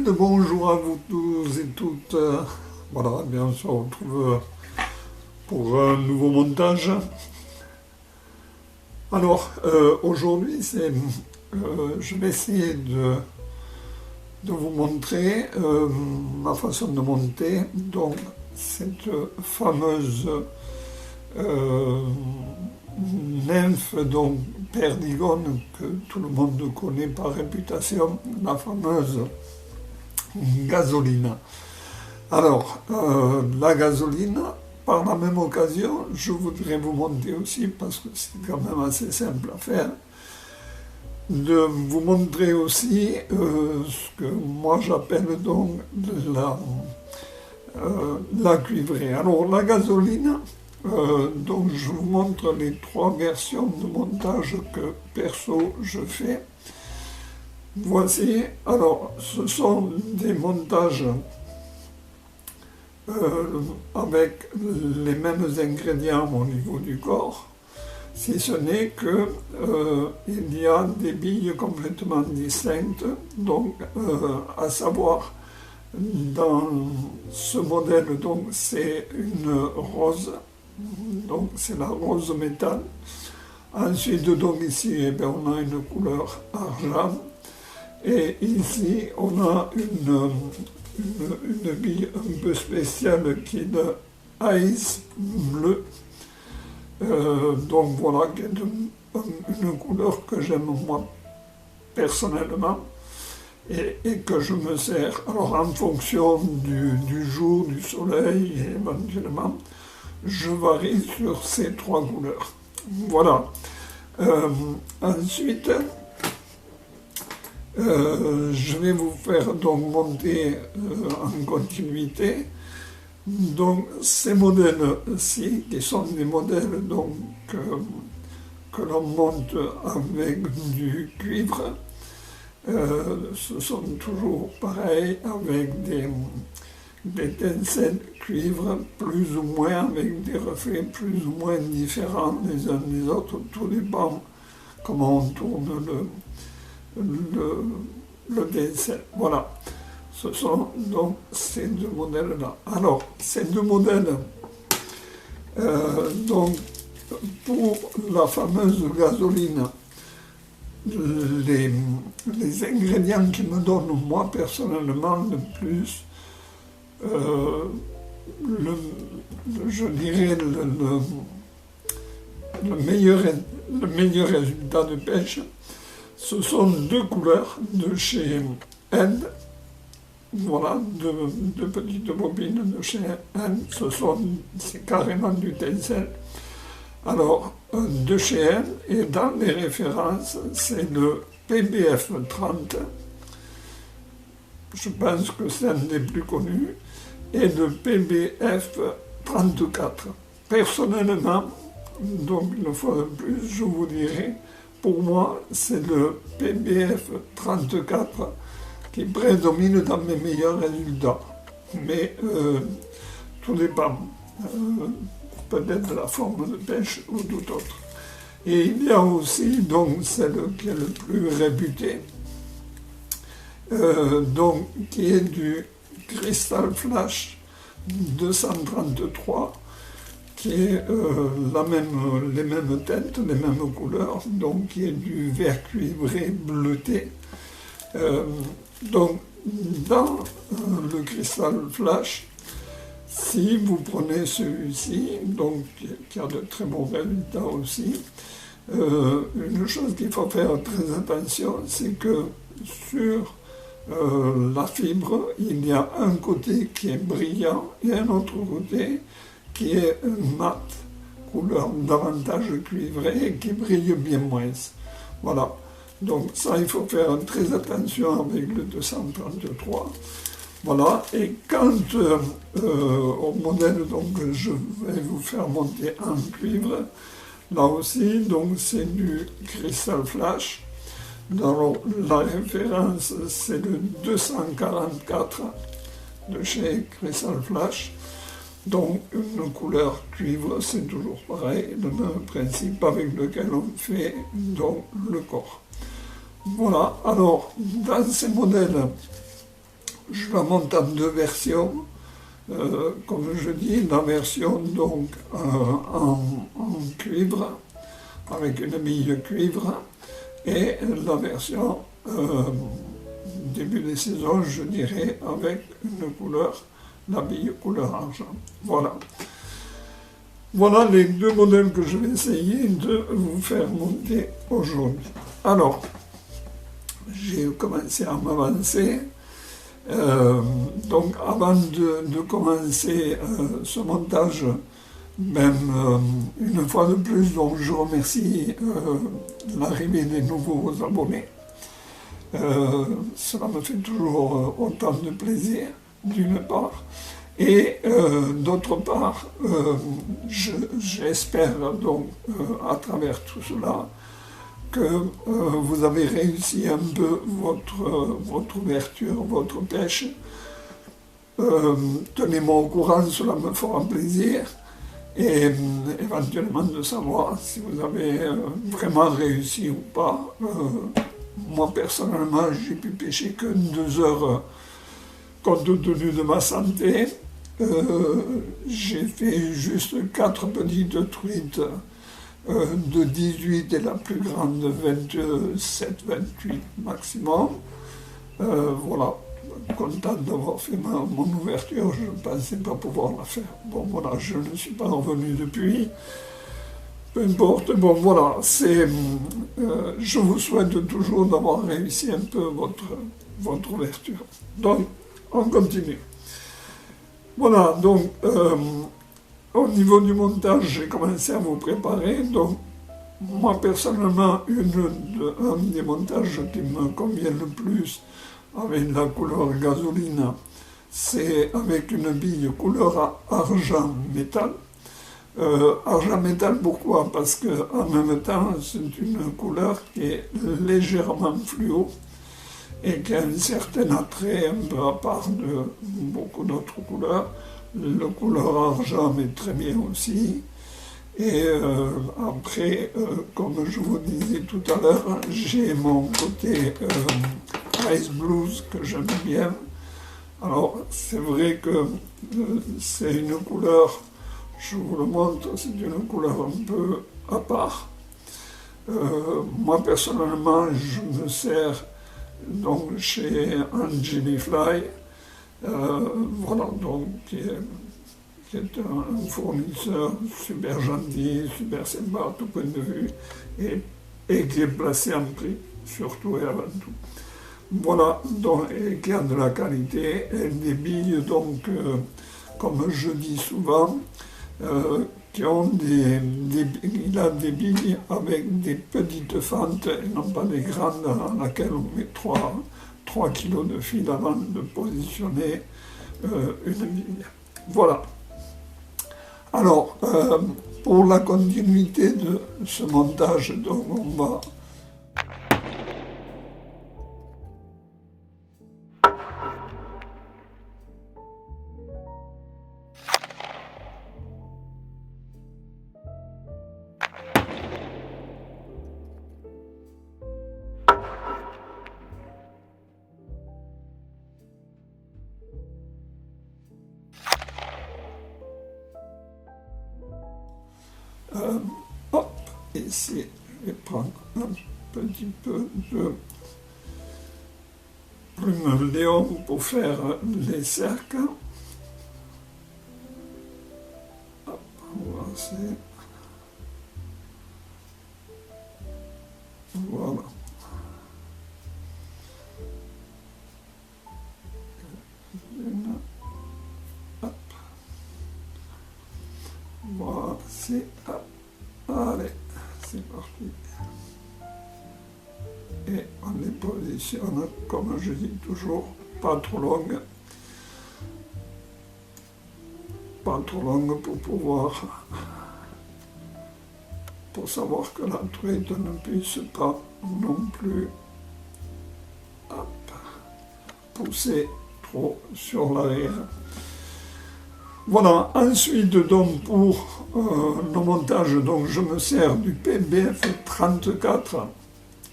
David, bonjour à vous tous et toutes. Voilà, bien on se retrouve pour un nouveau montage. Alors, aujourd'hui, je vais essayer de vous montrer ma façon de monter donc cette fameuse nymphe, donc perdigone, que tout le monde connaît par réputation, la fameuse gasoline. Alors, la gasoline, par la même occasion, je voudrais vous montrer aussi, parce que c'est quand même assez simple à faire, de vous montrer aussi ce que moi j'appelle donc la cuivrée. Alors, la gasoline, donc je vous montre les trois versions de montage que perso je fais. Voici, alors ce sont des montages avec les mêmes ingrédients au niveau du corps, si ce n'est que il y a des billes complètement distinctes, donc à savoir dans ce modèle, donc c'est une rose, donc c'est la rose métal. Ensuite, donc ici, eh bien, on a une couleur argent. Et ici, on a une bille un peu spéciale qui est de ice bleu. Donc voilà, qui est une couleur que j'aime moi personnellement et que je me sers. Alors en fonction du jour, du soleil, et éventuellement, je varie sur ces trois couleurs. Voilà. Ensuite, je vais vous faire donc monter en continuité donc ces modèles-ci, qui sont des modèles donc que l'on monte avec du cuivre. Ce sont toujours pareil avec des étincelles cuivre, plus ou moins avec des reflets plus ou moins différents les uns des autres, tout dépend comment on tourne le décel. Voilà, ce sont donc ces deux modèles-là. Alors, ces deux modèles, donc pour la fameuse gasoline, les ingrédients qui me donnent moi personnellement le plus, je dirais le meilleur résultat de pêche, ce sont deux couleurs de chez N. Voilà, deux petites bobines de chez N. C'est carrément du tencel. Alors, de chez N, et dans les références, c'est le PBF 30. Je pense que c'est un des plus connus. Et le PBF 34. Personnellement, donc une fois de plus, je vous dirai, pour moi, c'est le PBF 34 qui prédomine dans mes meilleurs résultats. Mais tout dépend, peut-être de la forme de pêche ou tout autre. Et il y a aussi donc celle qui est le plus réputé, donc qui est du Crystal Flash 233, qui est les mêmes teintes, les mêmes couleurs, donc qui est du vert cuivré bleuté. Donc, dans le Crystal Flash, si vous prenez celui-ci, donc qui a de très bons résultats aussi, une chose qu'il faut faire très attention, c'est que sur la fibre, il y a un côté qui est brillant et un autre côté qui est mat, couleur davantage cuivrée et qui brille bien moins. Voilà. Donc ça, il faut faire très attention avec le 233. Voilà. Et quant au modèle donc, que je vais vous faire monter en cuivre, là aussi, donc c'est du Crystal Flash. Alors, la référence, c'est le 244 de chez Crystal Flash. Donc, une couleur cuivre, c'est toujours pareil, le même principe avec lequel on fait donc le corps. Voilà, alors, dans ces modèles, je la monte en deux versions. Comme je dis, la version donc en cuivre, avec une bille cuivre, et la version début des saisons, je dirais, avec une couleur, la bille couleur argent. Voilà. Voilà les deux modèles que je vais essayer de vous faire monter aujourd'hui. Alors, j'ai commencé à m'avancer. Donc avant de commencer ce montage, une fois de plus, donc je remercie l'arrivée des nouveaux abonnés. Cela me fait toujours autant de plaisir, d'une part. Et d'autre part, j'espère donc à travers tout cela que vous avez réussi un peu votre ouverture, votre pêche. Tenez-moi au courant, cela me fera plaisir. Et éventuellement de savoir si vous avez vraiment réussi ou pas. Moi personnellement, j'ai pu pêcher que 2 heures compte tenu de ma santé. J'ai fait juste 4 petites truites de 18 et la plus grande de 27-28 maximum. Voilà, content d'avoir fait mon ouverture, je ne pensais pas pouvoir la faire. Bon voilà, je ne suis pas revenu depuis. Peu importe, bon voilà, je vous souhaite toujours d'avoir réussi un peu votre ouverture. Donc, on continue. Voilà, donc, au niveau du montage, j'ai commencé à vous préparer. Donc, moi, personnellement, un des montages qui me convient le plus avec la couleur gasoline, c'est avec une bille couleur argent métal. Argent métal, pourquoi? Parce qu'en même temps, c'est une couleur qui est légèrement fluo et qui a un certain attrait un peu à part de beaucoup d'autres couleurs. Le couleur argent est très bien aussi. Et après, comme je vous disais tout à l'heure, j'ai mon côté Ice Blues que j'aime bien. Alors, c'est vrai que c'est une couleur, je vous le montre, c'est une couleur un peu à part. Moi, personnellement, je me sers donc chez Angeli Fly, voilà, donc qui est un fournisseur super gentil, super sympa à tout point de vue, et qui est placé en prix, surtout et avant tout. Voilà, donc, et qui a de la qualité, et des billes, donc, comme je dis souvent, qui ont il a des billes avec des petites fentes, et non pas des grandes, à laquelle on met 3 kilos de fil avant de positionner une bille. Voilà. Alors, pour la continuité de ce montage, donc on va... hop, ici, je vais prendre un petit peu de plume Léon pour faire les cercles. Hop, on va essayer. Voilà. Hop. Voici, hop. Allez, c'est parti. Et on les positionne, comme je dis toujours, pas trop longues. Pas trop longues pour savoir que la truite ne puisse pas non plus pousser trop sur l'arrière. Voilà, ensuite donc pour le montage, donc je me sers du PBF 34,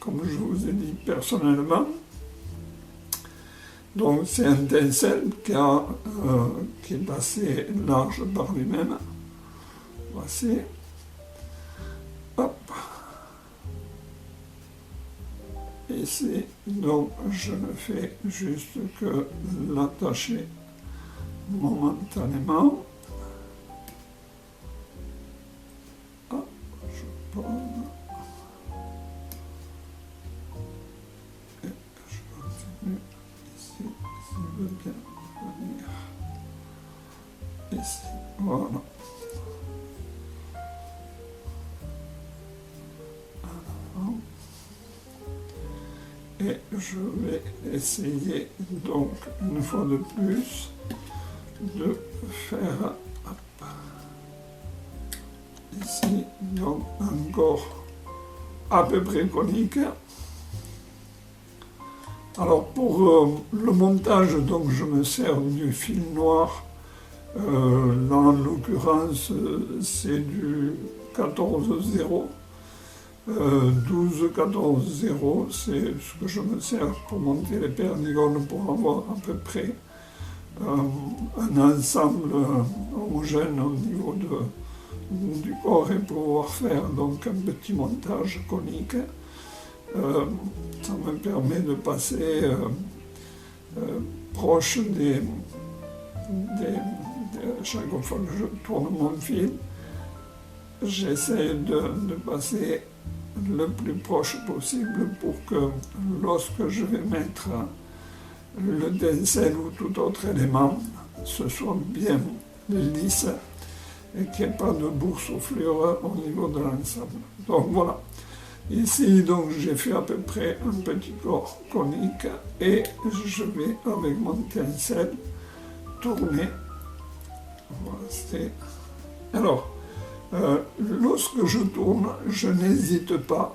comme je vous ai dit personnellement. Donc c'est un tencel qui est assez large par lui-même. Voici. Hop. Ici, donc je ne fais juste que l'attacher momentanément. Hop, je pose. Et je continue ici, s'il veut bien venir. Ici, voilà. Et je vais essayer donc une fois de plus de faire ici donc encore à peu près conique. Alors pour le montage, donc je me sers du fil noir. Là en l'occurrence c'est du 14-0. 12-14-0, c'est ce que je me sers pour monter les perdigones pour avoir à peu près un ensemble homogène au niveau du corps et pouvoir faire donc un petit montage conique. Ça me permet de passer proche chaque fois que je tourne mon fil, j'essaie de passer le plus proche possible pour que lorsque je vais mettre le tencel ou tout autre élément, ce soit bien lisse et qu'il n'y ait pas de boursouflure au niveau de l'ensemble. Donc voilà. Ici, donc, j'ai fait à peu près un petit corps conique et je vais, avec mon tencel, tourner. Voici. Alors, lorsque je tourne, je n'hésite pas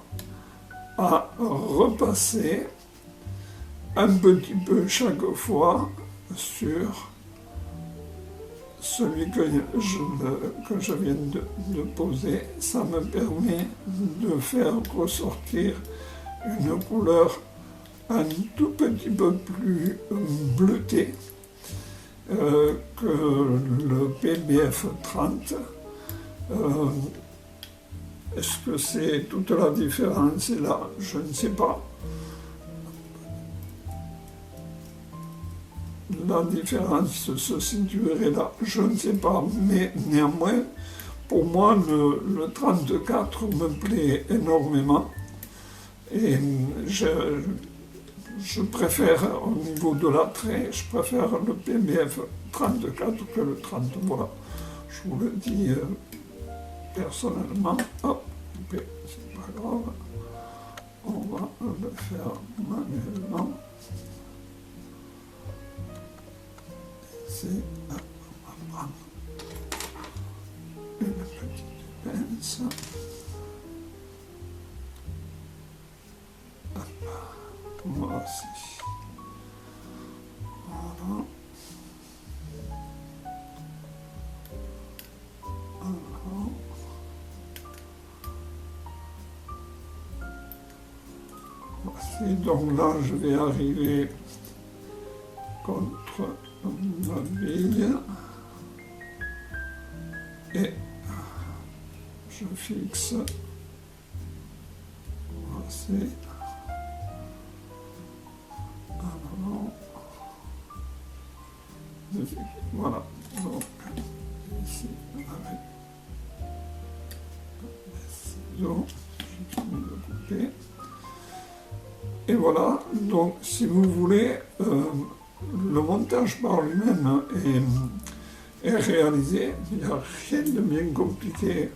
à repasser un petit peu chaque fois sur celui que je viens de poser. Ça me permet de faire ressortir une couleur un tout petit peu plus bleutée que le PBF 30. Est-ce que c'est toute la différence est là? Je ne sais pas. La différence se situerait là, je ne sais pas, mais néanmoins, pour moi, le 34 me plaît énormément et je préfère, au niveau de l'attrait, je préfère le PBF 34 que le 30, voilà. Je vous le dis personnellement, hop, c'est pas grave, on va le faire manuellement. Ici, on va prendre une petite pince. Hop, voici. Voilà. Voici, donc là je vais arriver contre ma bille et je fixe. Voici. Alors, voilà, donc ici avec les ciseaux, je finis de couper. Et voilà, donc si vous voulez, le montage par lui-même est réalisé. Il n'y a rien de bien compliqué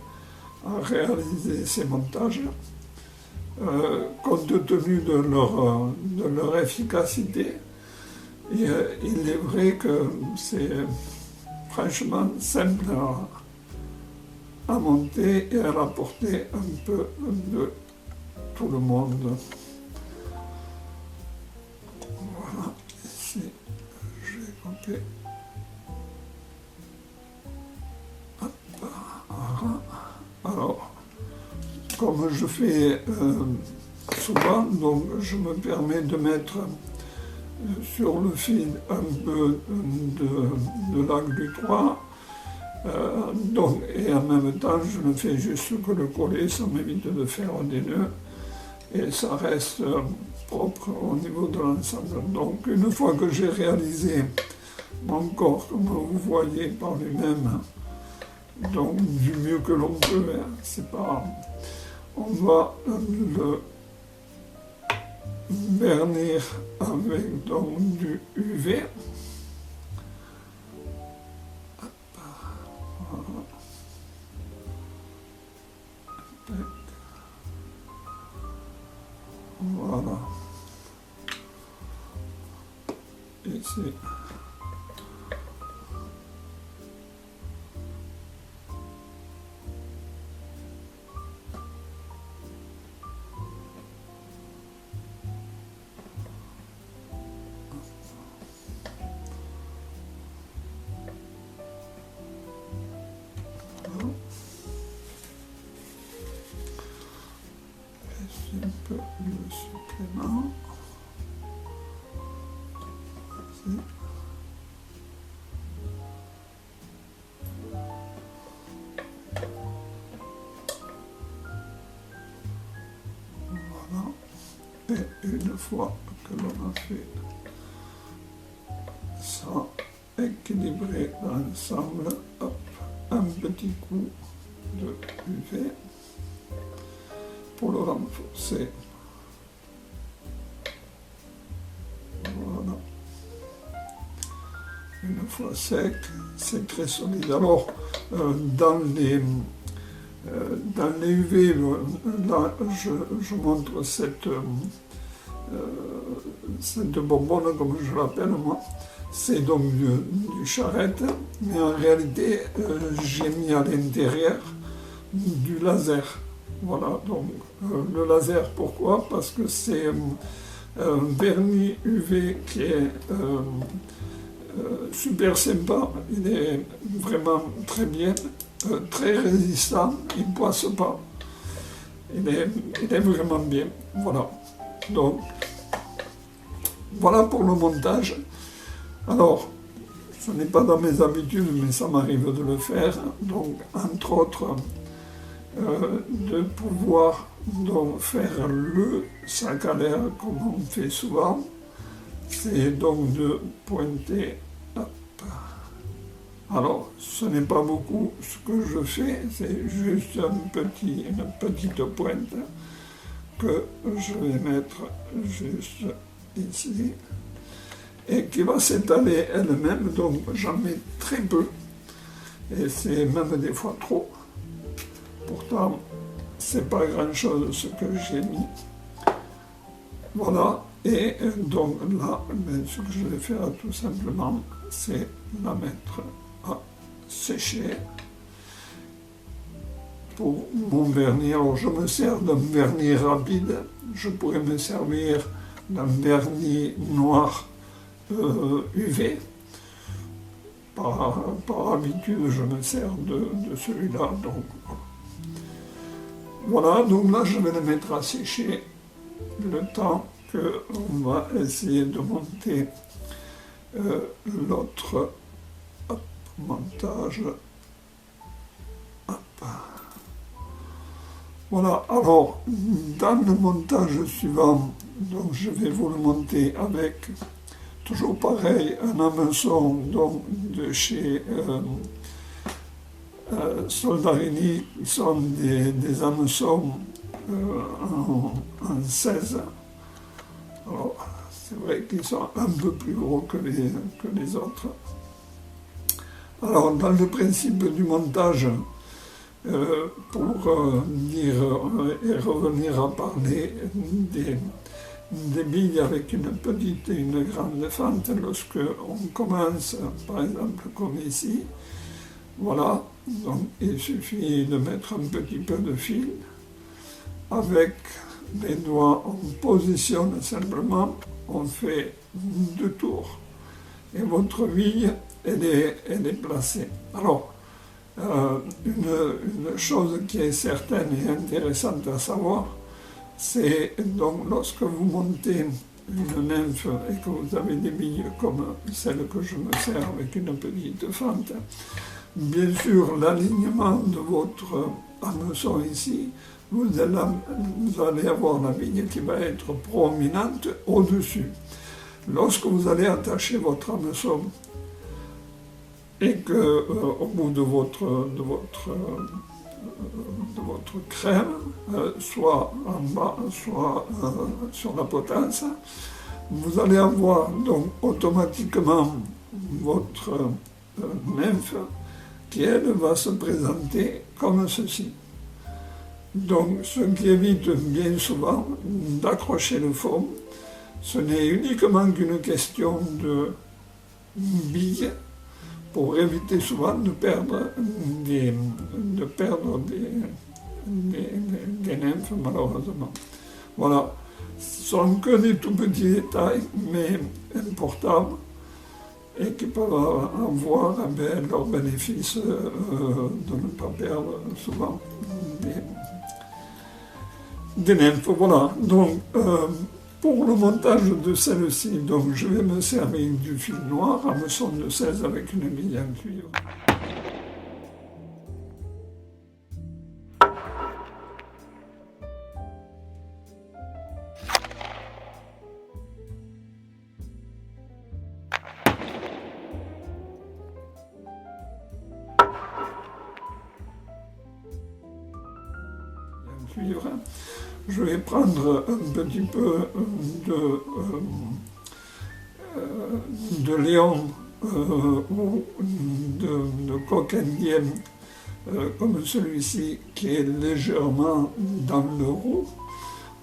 à réaliser ces montages, compte tenu de leur efficacité. Et, il est vrai que c'est franchement simple à monter et à rapporter un peu de tout le monde. Voilà, ici, je vais couper. Alors, comme je fais souvent, donc je me permets de mettre sur le fil un peu de lac du 3. Donc, et en même temps, je ne fais juste que le coller, ça m'évite de faire des nœuds et ça reste propre au niveau de l'ensemble. Donc, une fois que j'ai réalisé mon corps, comme vous voyez par lui-même, donc du mieux que l'on peut, hein, c'est pas. On va le vernir avec donc du UV. Voilà. Ici. Un peu le supplément. Voilà. Et une fois que l'on a fait ça, équilibré l'ensemble, hop, un petit coup de UV pour le renforcer. Voilà. Une fois sec, c'est très solide. Alors, dans les UV, là, je montre cette bonbonne, comme je l'appelle moi. C'est donc du charrette, mais en réalité, j'ai mis à l'intérieur du laser. Voilà, donc le laser, pourquoi? Parce que c'est un vernis UV qui est super sympa, il est vraiment très bien, très résistant, il ne poisse pas, il est vraiment bien. Voilà, donc voilà pour le montage. Alors, ce n'est pas dans mes habitudes, mais ça m'arrive de le faire, donc entre autres, de pouvoir donc faire le sac à l'air comme on fait souvent, c'est donc de pointer. Hop. Alors, ce n'est pas beaucoup ce que je fais, c'est juste une petite pointe que je vais mettre juste ici et qui va s'étaler elle-même, donc j'en mets très peu et c'est même des fois trop. Pourtant, c'est pas grand-chose ce que j'ai mis. Voilà, et donc là, ce que je vais faire tout simplement, c'est la mettre à sécher pour mon vernis. Alors je me sers d'un vernis rapide, je pourrais me servir d'un vernis noir UV. Par habitude, je me sers de celui-là. Donc, voilà, donc là, je vais le mettre à sécher le temps qu'on va essayer de monter l'autre montage. Hop. Voilà, alors, dans le montage suivant, donc je vais vous le monter avec, toujours pareil, un hameçon donc, de chez Soldarini, qui sont des hameçons en 16. Alors, c'est vrai qu'ils sont un peu plus gros que les autres. Alors, dans le principe du montage, pour dire et revenir à parler des billes avec une petite et une grande fente, lorsque on commence, par exemple, comme ici, voilà, donc il suffit de mettre un petit peu de fil, avec les doigts on positionne simplement, on fait 2 tours, et votre bille, elle est placée. Alors, une chose qui est certaine et intéressante à savoir, c'est donc lorsque vous montez une nymphe et que vous avez des billes comme celle que je me sers avec une petite fente, bien sûr l'alignement de votre hameçon ici, vous allez avoir la bille qui va être prominente au-dessus. Lorsque vous allez attacher votre hameçon et que au bout de votre crème, soit en bas, soit sur la potence, vous allez avoir donc automatiquement votre nymphe qui, elle, va se présenter comme ceci. Donc, ce qui évite bien souvent d'accrocher le fond, ce n'est uniquement qu'une question de billes pour éviter souvent de perdre des nymphes, malheureusement. Voilà, ce ne sont que des tout petits détails, mais importants, et qui peuvent avoir leur bénéfice de ne pas perdre souvent des nymphes. Voilà, donc pour le montage de celle-ci, donc je vais me servir du fil noir, hameçon de 16 avec une bille en cuivre. Cuivre. Je vais prendre un petit peu de lion ou de coq indien comme celui-ci qui est légèrement dans le roux.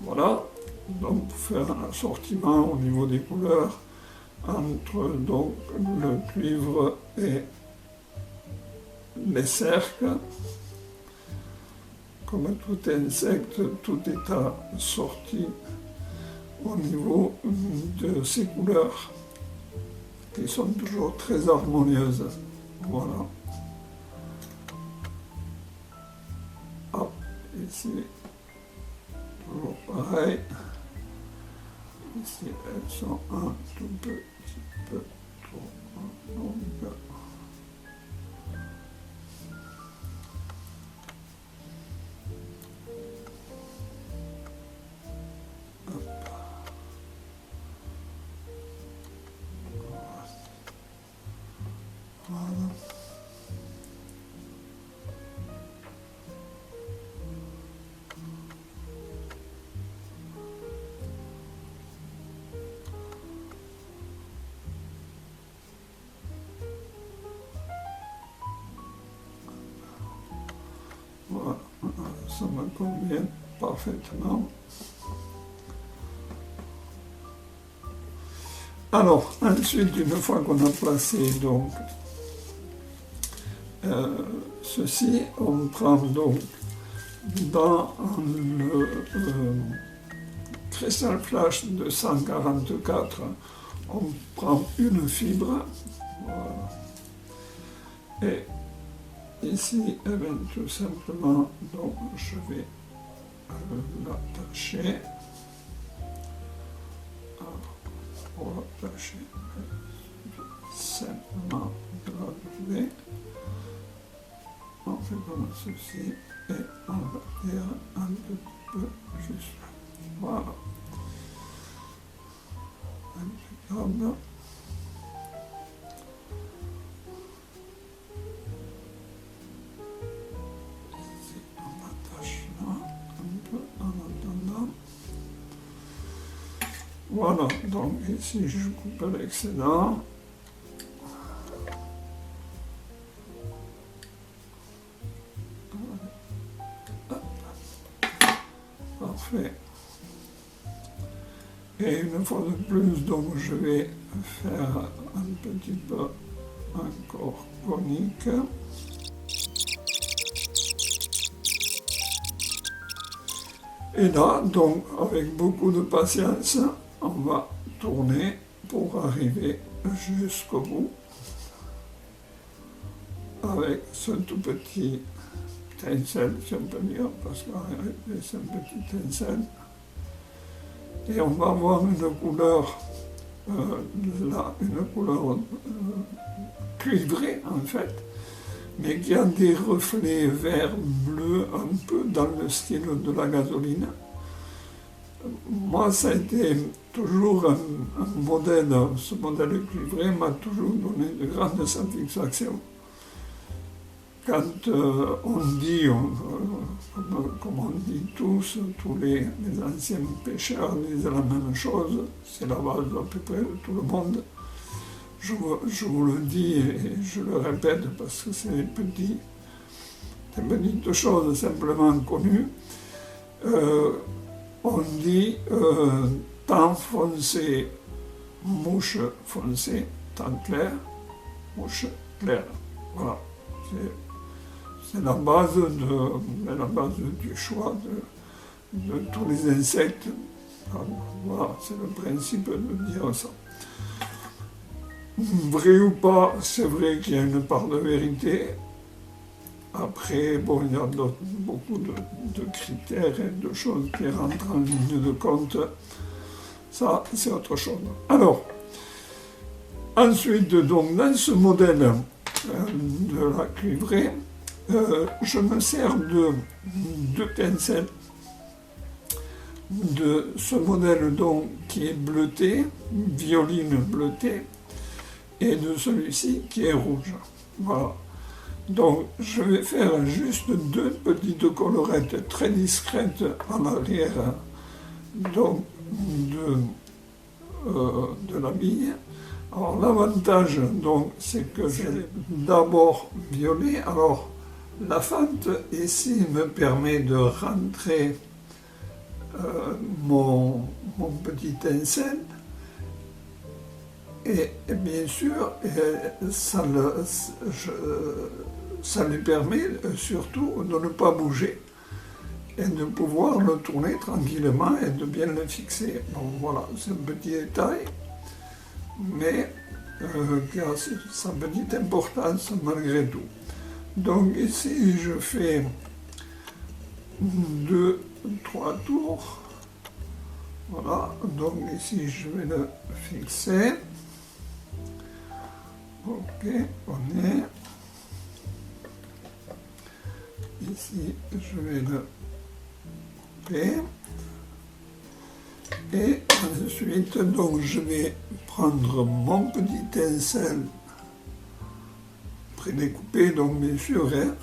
Voilà, donc pour faire un assortiment au niveau des couleurs entre donc, le cuivre et les cercles. Comme tout insecte, tout est assorti au niveau de ces couleurs qui sont toujours très harmonieuses. Voilà. Hop, ici, toujours pareil. Ici, elles sont un tout petit peu trop longues. Voilà, ça me convient parfaitement. Alors, ensuite, une fois qu'on a placé donc ceci, on prend donc dans le cristal flash de 144, on prend une fibre, voilà. Et ici, eh bien, tout simplement, donc, je vais l'attacher. Pour l'attacher, simplement de l'enlever. On fait comme ceci et on va dire un petit peu juste là. Voilà. Impeccable. Ici, on attache là un peu en attendant. Voilà, donc ici je coupe l'excédent. Parfait. Et une fois de plus, donc je vais faire un petit peu encore conique. Et là, donc, avec beaucoup de patience, on va tourner pour arriver jusqu'au bout avec ce tout petit étincelle, si on peut dire, parce qu'en réalité c'est un petit étincelle et on va avoir une couleur, là, une couleur cuivrée en fait, mais qui a des reflets vert bleu un peu dans le style de la gasoline. Moi, ça a été toujours un modèle, ce modèle cuivré m'a toujours donné de grandes satisfactions. Quand on dit, comme on dit tous les anciens pêcheurs disent la même chose, c'est la base à peu près de tout le monde. Je vous le dis et je le répète parce que c'est des petites choses simplement connues. On dit temps foncé, mouche foncée, temps clair, mouche claire. Voilà. C'est la base du choix de tous les insectes. Voilà, c'est le principe de dire ça. Vrai ou pas, c'est vrai qu'il y a une part de vérité. Après, bon, il y a beaucoup de critères et de choses qui rentrent en ligne de compte. Ça, c'est autre chose. Alors, ensuite, donc, dans ce modèle de la cuivrée, je me sers de deux pincettes de ce modèle donc qui est bleuté, violine bleutée, et de celui-ci qui est rouge. Voilà. Donc je vais faire juste deux petites colorettes très discrètes à l'arrière donc de la bille. Alors l'avantage donc c'est que c'est d'abord violet. Alors la fente ici me permet de rentrer mon petit incel et bien sûr ça lui permet surtout de ne pas bouger et de pouvoir le tourner tranquillement et de bien le fixer. Bon voilà, c'est un petit détail, mais qui a sa petite importance malgré tout. Donc ici je fais 2-3 tours. Voilà, donc ici je vais le fixer. Ok, on est. Ici je vais le faire. Et ensuite, donc je vais prendre mon petit incel prédécoupé, donc bien sûr, hein,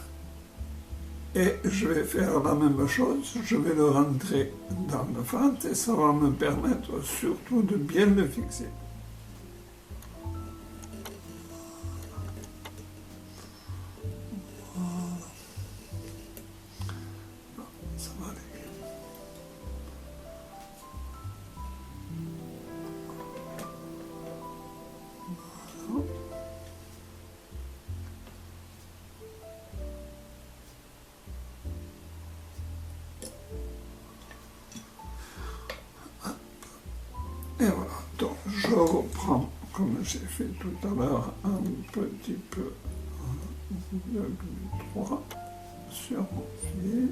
et je vais faire la même chose, je vais le rentrer dans la fente et ça va me permettre surtout de bien le fixer. Ça va aller. Et voilà, donc je reprends, comme j'ai fait tout à l'heure, un petit peu de glu 3 sur mon fil.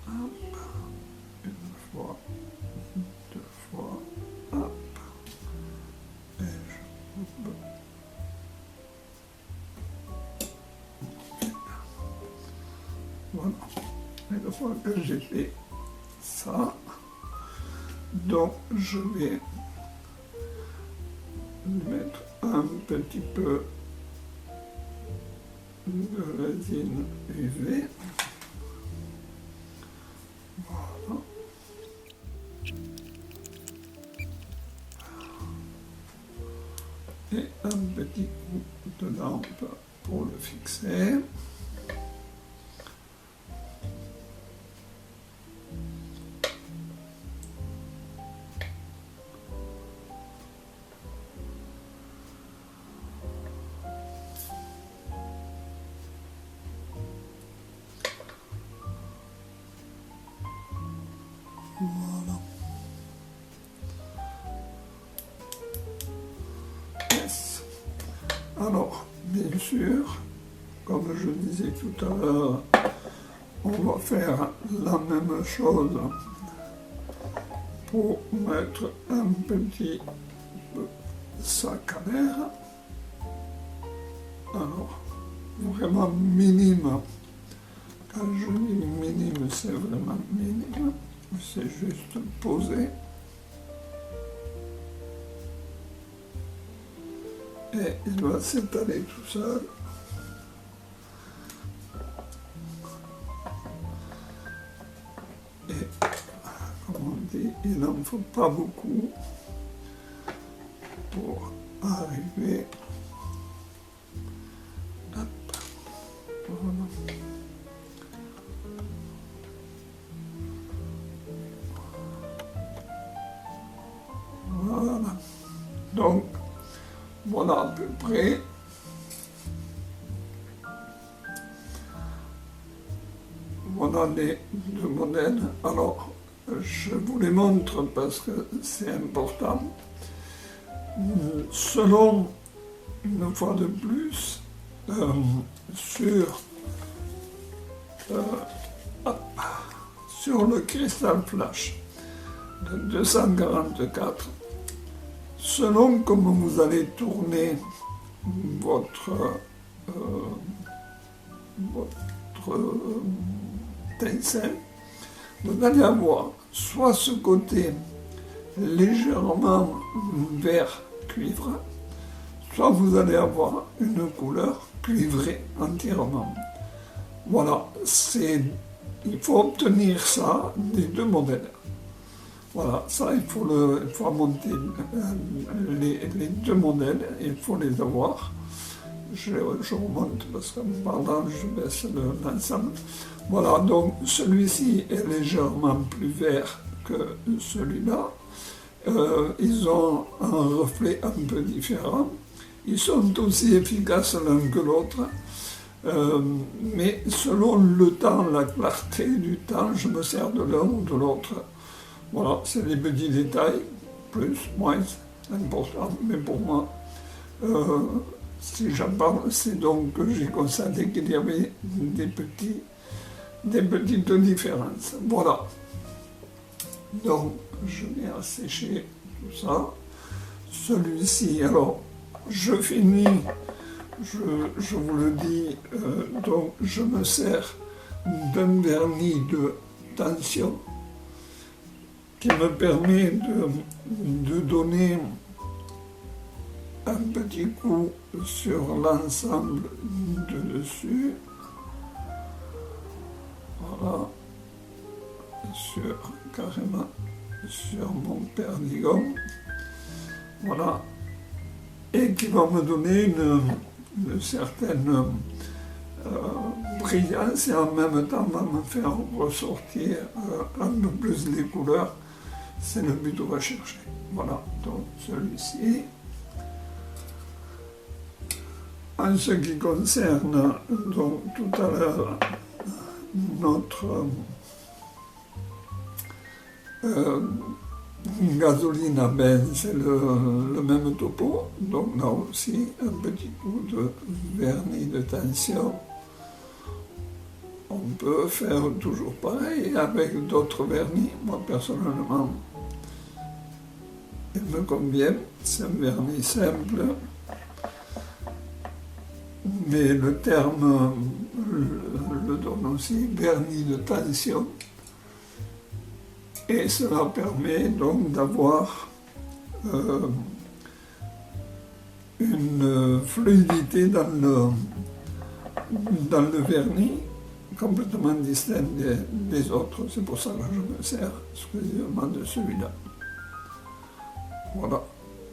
Hop, une fois, deux fois, hop, et je coupe. Voilà, et une fois que j'ai fait ça, donc je vais mettre un petit peu de résine UV. Voilà. Et un petit coup de lampe pour le fixer. Voilà. Yes. Alors, bien sûr, comme je disais tout à l'heure, on va faire la même chose pour mettre un petit sac à l'air. Alors, vraiment minime. Quand je dis minime, c'est vraiment minime. C'est juste posé. Et il va s'étaler tout seul. Et, comme on dit, il n'en faut pas beaucoup pour arriver. Hop. Voilà. Voilà. Donc, voilà à peu près. Voilà les deux modèles. Alors, je vous les montre parce que c'est important. Selon, une fois de plus, sur le cristal flash de 244, selon comment vous allez tourner votre tencel, vous allez avoir soit ce côté légèrement vert cuivre, soit vous allez avoir une couleur cuivrée entièrement. Voilà, il faut obtenir ça des deux modèles. Voilà, ça il faut monter les deux modèles, il faut les avoir. Je remonte parce qu'en parlant, je baisse l'ensemble. Voilà, donc celui-ci est légèrement plus vert que celui-là. Ils ont un reflet un peu différent. Ils sont aussi efficaces l'un que l'autre. Mais selon le temps, la clarté du temps, je me sers de l'un ou de l'autre. Voilà, c'est des petits détails, plus, moins, important. Mais pour moi, si j'en parle, c'est donc que j'ai constaté qu'il y avait des petites différences. Voilà. Donc, je vais assécher tout ça. Celui-ci, alors, je finis, je vous le dis, donc je me sers d'un vernis de tension qui me permet de donner un petit coup sur l'ensemble de dessus. Voilà. Carrément sur mon perdigon. Voilà. Et qui va me donner une certaine brillance et en même temps va me faire ressortir un peu plus les couleurs. C'est le but qu'on va chercher. Voilà, donc celui-ci. En ce qui concerne donc tout à l'heure notre gasoline à benzène, c'est le même topo, donc là aussi un petit coup de vernis de tension. On peut faire toujours pareil avec d'autres vernis. Moi personnellement, il me convient, c'est un vernis simple, mais le terme le donne aussi, vernis de tension. Et cela permet donc d'avoir une fluidité dans le vernis complètement distinct des autres. C'est pour ça que je me sers exclusivement de celui-là. Voilà.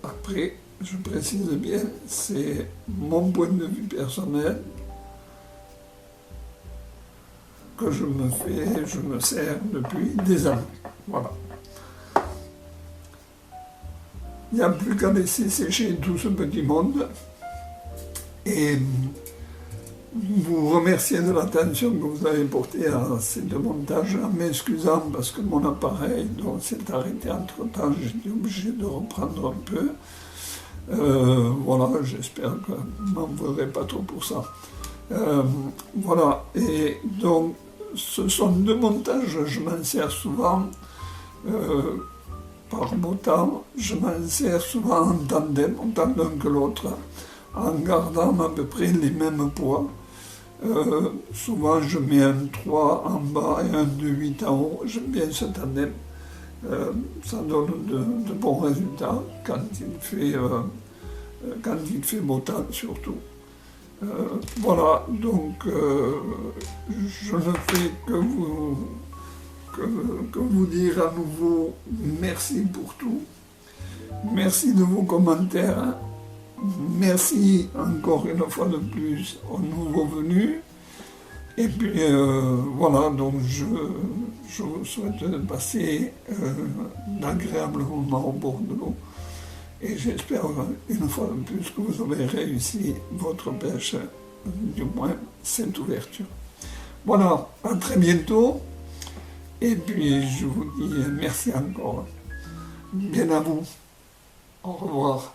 Après, je précise bien, c'est mon point de vue personnel que je me sers depuis des années. Voilà. Il n'y a plus qu'à laisser sécher tout ce petit monde et vous remercier de l'attention que vous avez portée à ces deux montages, en m'excusant parce que mon appareil s'est arrêté entre-temps, j'étais obligé de reprendre un peu. Voilà, j'espère que vous m'en voudrez pas trop pour ça. Voilà, et donc ce sont deux montages, je m'en sers souvent par beau temps, je m'en sers souvent en tandem, autant l'un que l'autre, en gardant à peu près les mêmes poids. Souvent je mets un 3 en bas et un de 8 en haut, j'aime bien ce tandem. Ça donne de bons résultats quand il fait beau temps surtout. Voilà, donc je ne fais que vous dire à nouveau merci pour tout. Merci de vos commentaires. Merci encore une fois de plus aux nouveaux venus. Et puis voilà, donc je vous souhaite de passer d'agréables moments au bord de l'eau. Et j'espère une fois de plus que vous avez réussi votre pêche, du moins cette ouverture. Voilà, à très bientôt. Et puis je vous dis merci encore. Bien à vous. Au revoir.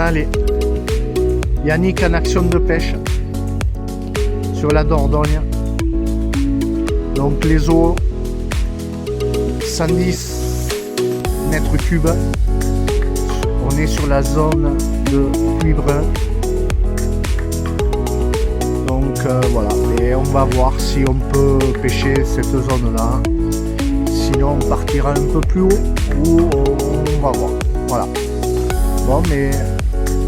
Allez, Yannick en action de pêche sur la Dordogne. Donc les eaux 110 mètres cubes. On est sur la zone de Puy-Brun. Donc voilà, et on va voir si on peut pêcher cette zone là. sinon on partira un peu plus haut ou on va voir. Voilà. Bon, mais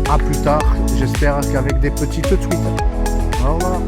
à plus tard, j'espère qu'avec des petites truites. Voilà.